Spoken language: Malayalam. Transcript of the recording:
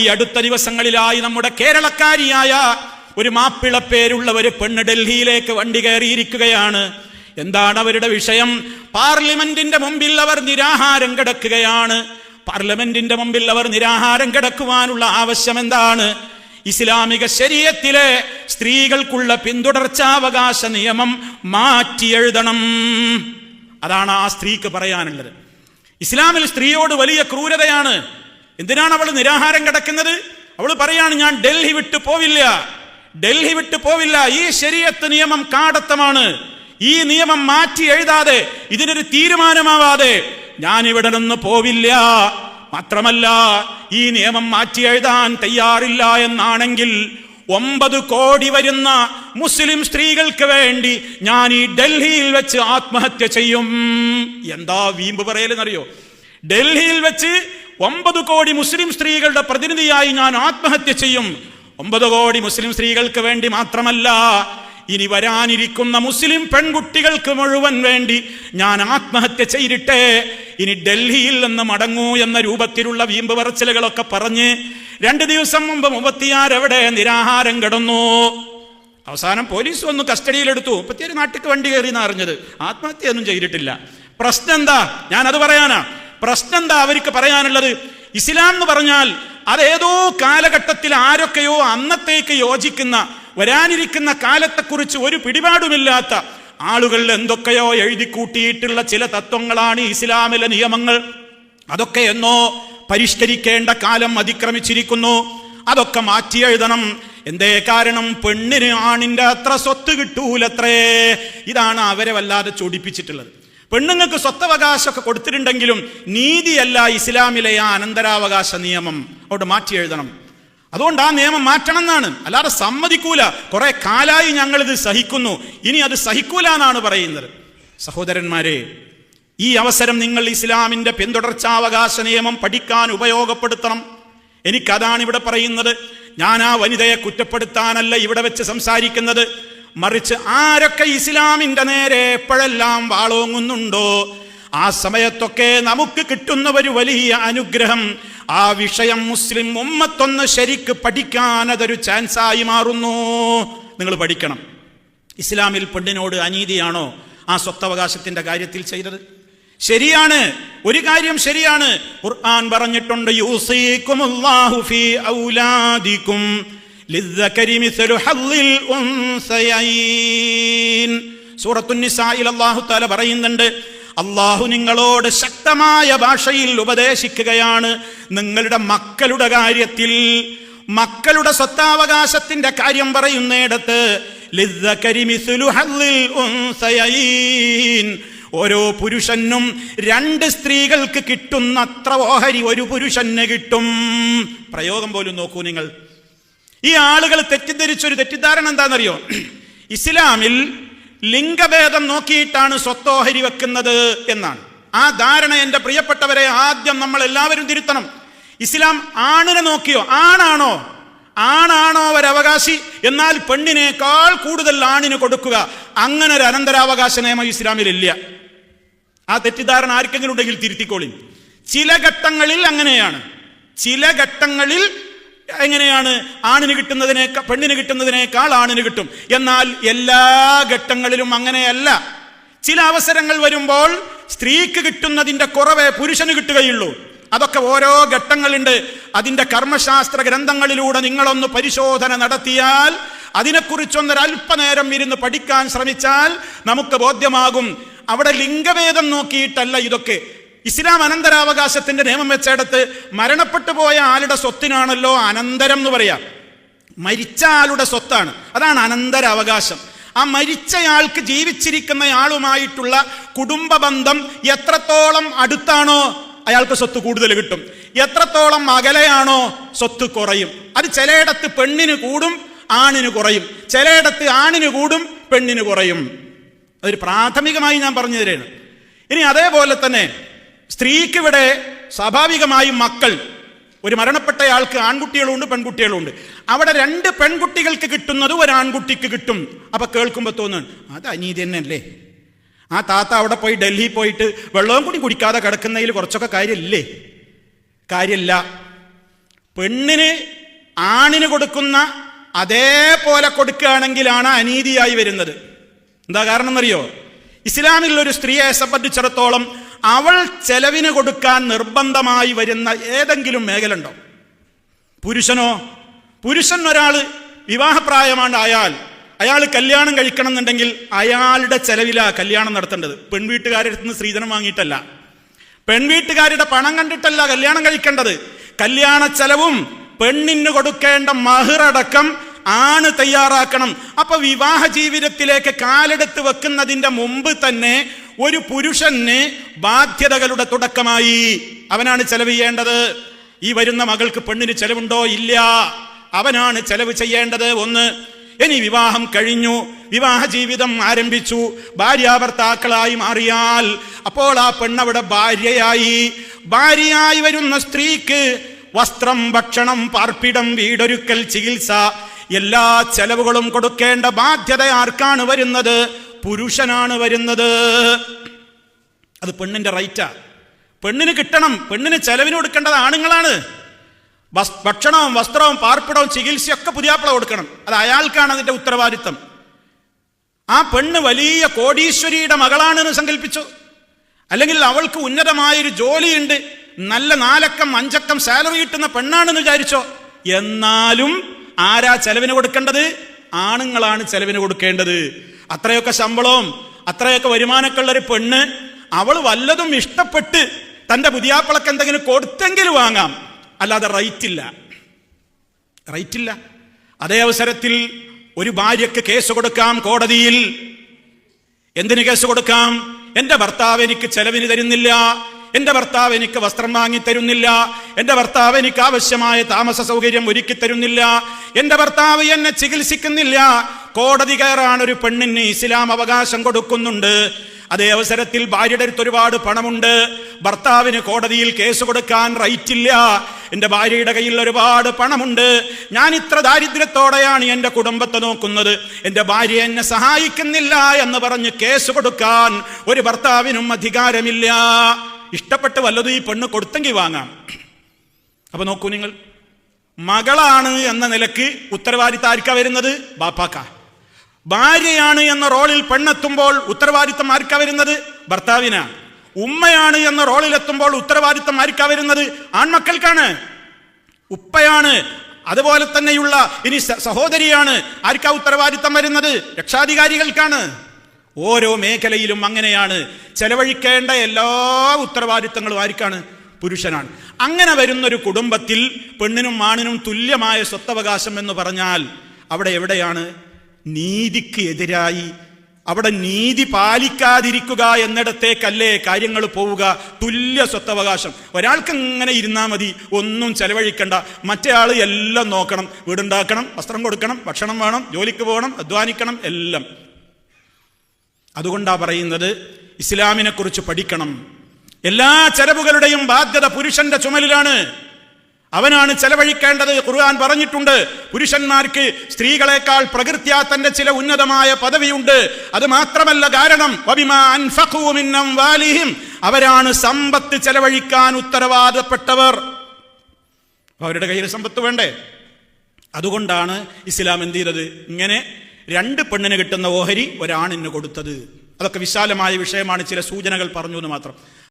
ഈ അടുത്ത ദിവസങ്ങളിലായി നമ്മുടെ കേരളക്കാരിയായ ഒരു മാപ്പിളപ്പേരുള്ള ഒരു പെണ്ണ് ഡൽഹിയിലേക്ക് വണ്ടി കയറിയിരിക്കുകയാണ്. എന്താണ് അവരുടെ വിഷയം? പാർലമെന്റിന്റെ മുമ്പിൽ അവർ നിരാഹാരം കിടക്കുകയാണ്. പാർലമെന്റിന്റെ മുമ്പിൽ അവർ നിരാഹാരം കിടക്കുവാനുള്ള ആവശ്യം എന്താണ്? ഇസ്ലാമിക ശരീഅത്തിലെ സ്ത്രീകൾക്കുള്ള പിന്തുടർച്ചാവകാശ നിയമം മാറ്റി എഴുതണം. അതാണ് ആ സ്ത്രീക്ക് പറയാനുള്ളത്. ഇസ്ലാമിൽ സ്ത്രീയോട് വലിയ ക്രൂരതയാണ്. എന്തിനാണ് അവൾ നിരാഹാരം കിടക്കുന്നത്? അവൾ പറയാണ്, ഞാൻ ഡൽഹി വിട്ടു പോവില്ല, ഡൽഹി വിട്ടു പോവില്ല. ഈ ശരീഅത്ത് നിയമം കാടത്തമാണ്. ഈ നിയമം മാറ്റി എഴുതാതെ, ഇതിനൊരു തീരുമാനമാവാതെ ഞാൻ ഇവിടെ നിന്ന് പോവില്ല. മാത്രമല്ല, ഈ നിയമം മാറ്റി എഴുതാൻ തയ്യാറില്ല എന്നാണെങ്കിൽ 9 കോടി വരുന്ന മുസ്ലിം സ്ത്രീകൾക്ക് വേണ്ടി ഞാൻ ഈ ഡൽഹിയിൽ വെച്ച് ആത്മഹത്യ ചെയ്യും. എന്താ വീമ്പ് പറയലെന്നറിയോ? ഡൽഹിയിൽ വെച്ച് 9 കോടി മുസ്ലിം സ്ത്രീകളുടെ പ്രതിനിധിയായി ഞാൻ ആത്മഹത്യ ചെയ്യും. 9 കോടി മുസ്ലിം സ്ത്രീകൾക്ക് വേണ്ടി മാത്രമല്ല, ഇനി വരാനിരിക്കുന്ന മുസ്ലിം പെൺകുട്ടികൾക്ക് മുഴുവൻ വേണ്ടി ഞാൻ ആത്മഹത്യ ചെയ്തിട്ടേ ഇനി ഡൽഹിയിൽ നിന്ന് മടങ്ങൂ എന്ന രൂപത്തിലുള്ള വീമ്പ് പറച്ചിലുകളൊക്കെ പറഞ്ഞ് 2 ദിവസം മുമ്പ് 36 എവിടെ നിരാഹാരം കിടന്നു. അവസാനം പോലീസ് വന്നു, കസ്റ്റഡിയിലെടുത്തു. 37 നാട്ടിക്ക് വണ്ടി കയറി എന്ന് അറിഞ്ഞത്. ആത്മഹത്യയൊന്നും ചെയ്തിട്ടില്ല. പ്രശ്നം എന്താ? ഞാനത് പറയാനാ. പ്രശ്നം എന്താ അവർക്ക് പറയാനുള്ളത്? ഇസ്ലാം എന്ന് പറഞ്ഞാൽ അതേതോ കാലഘട്ടത്തിൽ ആരൊക്കെയോ അന്നത്തേക്ക് യോജിക്കുന്ന, വരാനിരിക്കുന്ന കാലത്തെക്കുറിച്ച് ഒരു പിടിപാടുമില്ലാത്ത ആളുകൾ എന്തൊക്കെയോ എഴുതി കൂട്ടിയിട്ടുള്ള ചില തത്വങ്ങളാണ് ഇസ്ലാമിലെ നിയമങ്ങൾ. അതൊക്കെ എന്നോ പരിഷ്കരിക്കേണ്ട കാലം അതിക്രമിച്ചിരിക്കുന്നു. അതൊക്കെ മാറ്റി എഴുതണം. എന്തേ കാരണം? പെണ്ണിന് ആണിന്റെ അത്ര സ്വത്ത് കിട്ടൂലത്രേ. ഇതാണ് അവരെ വല്ലാതെ ചൊടിപ്പിച്ചിട്ടുള്ളത്. പെണ്ണുങ്ങൾക്ക് സ്വത്തവകാശമൊക്കെ കൊടുത്തിട്ടുണ്ടെങ്കിലും നീതിയല്ല ഇസ്ലാമിലെ ആ അനന്തരാവകാശ നിയമം. അവിടെ മാറ്റി എഴുതണം. അതുകൊണ്ട് ആ നിയമം മാറ്റണം എന്നാണ്. അല്ലാതെ സമ്മതിക്കൂല. കുറെ കാലായി ഞങ്ങളിത് സഹിക്കുന്നു, ഇനി അത് സഹിക്കൂല എന്നാണ് പറയുന്നത്. സഹോദരന്മാരെ, ഈ അവസരം നിങ്ങൾ ഇസ്ലാമിന്റെ പിന്തുടർച്ചാവകാശ നിയമം പഠിക്കാൻ ഉപയോഗപ്പെടുത്തണം. എനിക്കതാണ് ഇവിടെ പറയുന്നത്. ഞാൻ ആ വനിതയെ കുറ്റപ്പെടുത്താനല്ല ഇവിടെ വെച്ച് സംസാരിക്കുന്നത്. മറിച്ച് ആരൊക്കെ ഇസ്ലാമിന്റെ നേരെ എപ്പോഴെല്ലാം വാളോങ്ങുന്നുണ്ടോ ആ സമയത്തൊക്കെ നമുക്ക് കിട്ടുന്ന ഒരു വലിയ അനുഗ്രഹം, ആ വിഷയം മുസ്ലിം ഉമ്മത്തൊന്ന് ശരിക്ക് പഠിക്കാൻ അതൊരു ചാൻസായി മാറുന്നു. നിങ്ങൾ പഠിക്കണം. ഇസ്ലാമിൽ പെണ്ണിനോട് അനീതിയാണോ ആ സ്വത്തവകാശത്തിന്റെ കാര്യത്തിൽ ചെയ്തത്? ശരിയാണ്, ഒരു കാര്യം ശരിയാണ്. ഖുർആൻ പറഞ്ഞിട്ടുണ്ട്, യൂസീകുമുല്ലാഹു ഫീ ഔലാദികും ലിദ്ദകരി മിസ്ലു ഹദ്ദിൽ ഉൻസയൈൻ. സൂറത്തുൻ നിസായിൽ അല്ലാഹു തആല പറയുന്നുണ്ട്, അള്ളാഹു നിങ്ങളോട് ശക്തമായ ഭാഷയിൽ ഉപദേശിക്കുകയാണ്. നിങ്ങളുടെ മക്കളുടെ കാര്യത്തിൽ, മക്കളുടെ സ്വത്താവകാശത്തിന്റെ കാര്യം പറയുന്നിടത്ത് ലിദ്ദകരി മിസ്ലു ഹദ്ദിൽ ഉൻസയൈൻ, ഓരോ പുരുഷനും 2 സ്ത്രീകൾക്ക് കിട്ടുന്ന അത്ര ഓഹരി ഒരു പുരുഷന് കിട്ടും. പ്രയോഗം പോലും നോക്കൂ നിങ്ങൾ. ഈ ആളുകൾ തെറ്റിദ്ധരിച്ചൊരു തെറ്റിദ്ധാരണ എന്താണെന്നറിയോ? ഇസ്ലാമിൽ ലിംഗഭേദം നോക്കിയിട്ടാണ് സ്വത്തോഹരി വെക്കുന്നത് എന്നാണ്. ആ ധാരണ എൻ്റെ പ്രിയപ്പെട്ടവരെ ആദ്യം നമ്മൾ എല്ലാവരും തിരുത്തണം. ഇസ്ലാം ആണിനെ നോക്കിയോ? ആണാണോ ഒരവകാശി, എന്നാൽ പെണ്ണിനേക്കാൾ കൂടുതൽ ആണിന് കൊടുക്കുക, അങ്ങനെ ഒരു അനന്തരാവകാശ നിയമം ഇസ്ലാമിലില്ല. ആ തെറ്റിദ്ധാരണ ആർക്കെങ്കിലും ഉണ്ടെങ്കിൽ തിരുത്തിക്കോളി. ചില ഘട്ടങ്ങളിൽ അങ്ങനെയാണ്, ചില ഘട്ടങ്ങളിൽ എങ്ങനെയാണ്? ആണിന് കിട്ടുന്നതിനേക്കാൾ പെണ്ണിന് കിട്ടുന്നതിനേക്കാൾ ആണിന് കിട്ടും. എന്നാൽ എല്ലാ ഘട്ടങ്ങളിലും അങ്ങനെയല്ല. ചില അവസരങ്ങൾ വരുമ്പോൾ സ്ത്രീക്ക് കിട്ടുന്നതിന്റെ കുറവേ പുരുഷന് കിട്ടുകയുള്ളൂ. അതൊക്കെ ഓരോ ഘട്ടങ്ങളുണ്ട്. അതിന്റെ കർമ്മശാസ്ത്ര ഗ്രന്ഥങ്ങളിലൂടെ നിങ്ങളൊന്ന് പരിശോധന നടത്തിയാൽ, അതിനെക്കുറിച്ചൊന്നൊരല്പനേരം ഇരുന്ന് പഠിക്കാൻ ശ്രമിച്ചാൽ നമുക്ക് ബോധ്യമാകും. അവിടെ ലിംഗഭേദം നോക്കിയിട്ടല്ല ഇതൊക്കെ. ഇസ്ലാം അനന്തരാവകാശത്തിന്റെ നിയമം വെച്ചിടത്ത് മരണപ്പെട്ടു പോയ ആളുടെ സ്വത്തിനാണല്ലോ അനന്തരം എന്ന് പറയാം. മരിച്ച ആളുടെ സ്വത്താണ്, അതാണ് അനന്തരാവകാശം. ആ മരിച്ചയാൾക്ക് ജീവിച്ചിരിക്കുന്നയാളുമായിട്ടുള്ള കുടുംബ ബന്ധം എത്രത്തോളം അടുത്താണോ അയാൾക്ക് സ്വത്ത് കൂടുതൽ കിട്ടും. എത്രത്തോളം അകലെയാണോ സ്വത്ത് കുറയും. അത് ചിലയിടത്ത് പെണ്ണിന് കൂടും, ആണിന് കുറയും. ചിലയിടത്ത് ആണിന് കൂടും, പെണ്ണിന് കുറയും. അതൊരു പ്രാഥമികമായി ഞാൻ പറഞ്ഞു തരാണ്. ഇനി അതേപോലെ തന്നെ സ്ത്രീക്ക് ഇവിടെ സ്വാഭാവികമായും മക്കൾ, ഒരു മരണപ്പെട്ടയാൾക്ക് ആൺകുട്ടികളുണ്ട് പെൺകുട്ടികളുണ്ട്. അവിടെ 2 പെൺകുട്ടികൾക്ക് കിട്ടുന്നത് ഒരു ആൺകുട്ടിക്ക് കിട്ടും. അപ്പൊ കേൾക്കുമ്പോൾ തോന്നുന്നു അത് അനീതി തന്നെയല്ലേ. ആ താത്ത അവിടെ പോയി ഡൽഹി പോയിട്ട് വെള്ളവും കൂടി കുടിക്കാതെ കിടക്കുന്നതിൽ കുറച്ചൊക്കെ കാര്യമില്ലേ? കാര്യമില്ല. പെണ്ണിന് ആണിന് കൊടുക്കുന്ന അതേപോലെ കൊടുക്കുകയാണെങ്കിലാണ് അനീതിയായി വരുന്നത്. എന്താ കാരണം എന്നറിയോ? ഇസ്ലാമിൽ ഒരു സ്ത്രീയെ സംബന്ധിച്ചിടത്തോളം അവൾ ചെലവിന് കൊടുക്കാൻ നിർബന്ധമായി വരുന്ന ഏതെങ്കിലും മേഖല ഉണ്ടോ? പുരുഷനോ? പുരുഷൻ ഒരാൾ വിവാഹപ്രായമാണ്ടായാൽ അയാൾ കല്യാണം കഴിക്കണം എന്നുണ്ടെങ്കിൽ അയാളുടെ ചെലവിലാണ് കല്യാണം നടത്തേണ്ടത്. പെൺവീട്ടുകാരുടെ അടുത്ത് നിന്ന് സ്ത്രീധനം വാങ്ങിയിട്ടല്ല, പെൺവീട്ടുകാരുടെ പണം കണ്ടിട്ടല്ല കല്യാണം കഴിക്കേണ്ടത്. കല്യാണ ചെലവും പെണ്ണിന് കൊടുക്കേണ്ട മഹറടക്കം ആണ് തയ്യാറാക്കണം. അപ്പൊ വിവാഹ ജീവിതത്തിലേക്ക് കാലെടുത്ത് വെക്കുന്നതിന്റെ മുമ്പ് തന്നെ ഒരു പുരുഷന് ബാധ്യതകളുടെ തുടക്കമായി അവനാണ് ചെലവ് ചെയ്യേണ്ടത്. ഈ വരുന്ന മകൾക്ക് പെണ്ണിന് ചെലവുണ്ടോ? ഇല്ല, അവനാണ് ചെലവ് ചെയ്യേണ്ടത്. ഒന്ന്. ഇനി വിവാഹം കഴിഞ്ഞു, വിവാഹ ജീവിതം ആരംഭിച്ചു, ഭാര്യാഭർത്താക്കളായി മാറിയാൽ അപ്പോൾ ആ പെണ്ണവിടെ ഭാര്യയായി. ഭാര്യയായി വരുന്ന സ്ത്രീക്ക് വസ്ത്രം, ഭക്ഷണം, പാർപ്പിടം, വീടൊരുക്കൽ, ചികിത്സ, എല്ലാ ചെലവുകളും കൊടുക്കേണ്ട ബാധ്യത ആർക്കാണ് വരുന്നത്? പുരുഷനാണ് വരുന്നത്. അത് പെണ്ണിന്റെ റൈറ്റാ. പെണ്ണിന് കിട്ടണം. പെണ്ണിന് ചെലവിന് കൊടുക്കേണ്ടത് ആണുങ്ങളാണ്. ഭക്ഷണവും വസ്ത്രവും പാർപ്പിടവും ചികിത്സയൊക്കെ പുതിയാപ്പിള കൊടുക്കണം. അത് അയാൾക്കാണ് അതിന്റെ ഉത്തരവാദിത്തം. ആ പെണ്ണ് വലിയ കോടീശ്വരിയുടെ മകളാണെന്ന് സങ്കല്പിച്ചു, അല്ലെങ്കിൽ അവൾക്ക് ഉന്നതമായൊരു ജോലിയുണ്ട്, നല്ല 4 അക്കം 5 അക്കം സാലറി കിട്ടുന്ന പെണ്ണാണെന്ന് വിചാരിച്ചോ, എന്നാലും ആരാ ചെലവിന് കൊടുക്കേണ്ടത്? ആണുങ്ങളാണ് ചെലവിന് കൊടുക്കേണ്ടത്. അത്രയൊക്കെ ശമ്പളവും അത്രയൊക്കെ വരുമാനമൊക്കെ ഉള്ളൊരു പെണ്ണ് അവൾ വല്ലതും ഇഷ്ടപ്പെട്ട് തന്റെ പുതിയാപ്പിളക്ക് എന്തെങ്കിലും കൊടുത്തെങ്കിലും വാങ്ങാം, അല്ലാതെ റൈറ്റില്ല. അതേ അവസരത്തിൽ ഒരു ഭാര്യയ്ക്ക് കേസ് കൊടുക്കാം കോടതിയിൽ. എന്തിന് കേസ് കൊടുക്കാം? എന്റെ ഭർത്താവ് എനിക്ക് ചെലവിന് തരുന്നില്ല, എന്റെ ഭർത്താവ് എനിക്ക് വസ്ത്രം വാങ്ങി തരുന്നില്ല, എന്റെ ഭർത്താവ് എനിക്ക് ആവശ്യമായ താമസ സൗകര്യം ഒരുക്കി തരുന്നില്ല, എന്റെ ഭർത്താവ് എന്നെ ചികിത്സിക്കുന്നില്ല. കോടതി കയറാൻ ഒരു പെണ്ണിന് ഇസ്ലാം അവകാശം കൊടുക്കുന്നുണ്ട്. അതേ അവസരത്തിൽ ഭാര്യയുടെ അടുത്ത് ഒരുപാട് പണമുണ്ട്, ഭർത്താവിന് കോടതിയിൽ കേസ് കൊടുക്കാൻ റൈറ്റില്ല. എന്റെ ഭാര്യയുടെ കയ്യിൽ ഒരുപാട് പണമുണ്ട്, ഞാൻ ഇത്ര ദാരിദ്ര്യത്തോടെയാണ് എന്റെ കുടുംബത്തെ നോക്കുന്നത്, എന്റെ ഭാര്യ എന്നെ സഹായിക്കുന്നില്ല എന്ന് പറഞ്ഞ് കേസ് കൊടുക്കാൻ ഒരു ഭർത്താവിനും അധികാരമില്ല. ഇഷ്ടപ്പെട്ട് വല്ലതും ഈ പെണ്ണ് കൊടുത്തെങ്കിൽ വാങ്ങാം. അപ്പൊ നോക്കൂ നിങ്ങൾ, മകളാണ് എന്ന നിലക്ക് ഉത്തരവാദിത്തം ആർക്കാ വരുന്നത്? ബാപ്പാക്ക. ഭാര്യയാണ് എന്ന റോളിൽ പെണ്ണെത്തുമ്പോൾ ഉത്തരവാദിത്തം ആർക്കാ വരുന്നത്? ഭർത്താവിനാ. ഉമ്മയാണ് എന്ന റോളിലെത്തുമ്പോൾ ഉത്തരവാദിത്തം ആർക്കാ വരുന്നത്? ആൺമക്കൾക്കാണ്. ഉപ്പയാണ്, അതുപോലെ തന്നെയുള്ള ഇനി സഹോദരിയാണ്. ആർക്കാ ഉത്തരവാദിത്തം വരുന്നത്? രക്ഷാധികാരികൾക്കാണ്. ഓരോ മേഖലയിലും അങ്ങനെയാണ്. ചെലവഴിക്കേണ്ട എല്ലാ ഉത്തരവാദിത്തങ്ങളും ആർക്കാണ്? പുരുഷനാണ്. അങ്ങനെ വരുന്നൊരു കുടുംബത്തിൽ പെണ്ണിനും ആണിനും തുല്യമായ സ്വത്തവകാശം എന്ന് പറഞ്ഞാൽ അവിടെ എവിടെയാണ് നീതിക്ക് എതിരായി? അവിടെ നീതി പാലിക്കാതിരിക്കുക എന്നിടത്തേക്കല്ലേ കാര്യങ്ങൾ പോവുക? തുല്യ സ്വത്തവകാശം. ഒരാൾക്ക് ഇങ്ങനെ ഇരുന്നാൽ മതി, ഒന്നും ചെലവഴിക്കണ്ട, മറ്റേ ആൾ എല്ലാം നോക്കണം, വീടുണ്ടാക്കണം, വസ്ത്രം കൊടുക്കണം, ഭക്ഷണം വേണം, ജോലിക്ക് പോകണം, അധ്വാനിക്കണം, എല്ലാം. അതുകൊണ്ടാ പറയുന്നത് ഇസ്ലാമിനെ കുറിച്ച് പഠിക്കണം. എല്ലാ ചെലവുകളുടെയും ബാധ്യത പുരുഷന്റെ ചുമലിലാണ്. അവനാണ് ചെലവഴിക്കേണ്ടത്. ഖുർആൻ പറഞ്ഞിട്ടുണ്ട്, പുരുഷന്മാർക്ക് സ്ത്രീകളെക്കാൾ പ്രകൃത്യാ തന്റെ ചില ഉന്നതമായ പദവിയുണ്ട്. അത് മാത്രമല്ല കാരണം വബിമാ അൻഫഖൂ മിൻ അംവാലിഹിം, അവരാണ് സമ്പത്ത് ചെലവഴിക്കാൻ ഉത്തരവാദപ്പെട്ടവർ. അവരുടെ കയ്യിൽ സമ്പത്ത് വേണ്ടേ? അതുകൊണ്ടാണ് ഇസ്ലാം എന്ത് ചെയ്തത്? ഇങ്ങനെ 2 പെണ്ണിന് കിട്ടുന്ന ഓഹരി ഒരാണിന് കൊടുത്തത്. അതൊക്കെ വിശാലമായ വിഷയമാണ്, ചില സൂചനകൾ പറഞ്ഞു എന്ന് മാത്രം.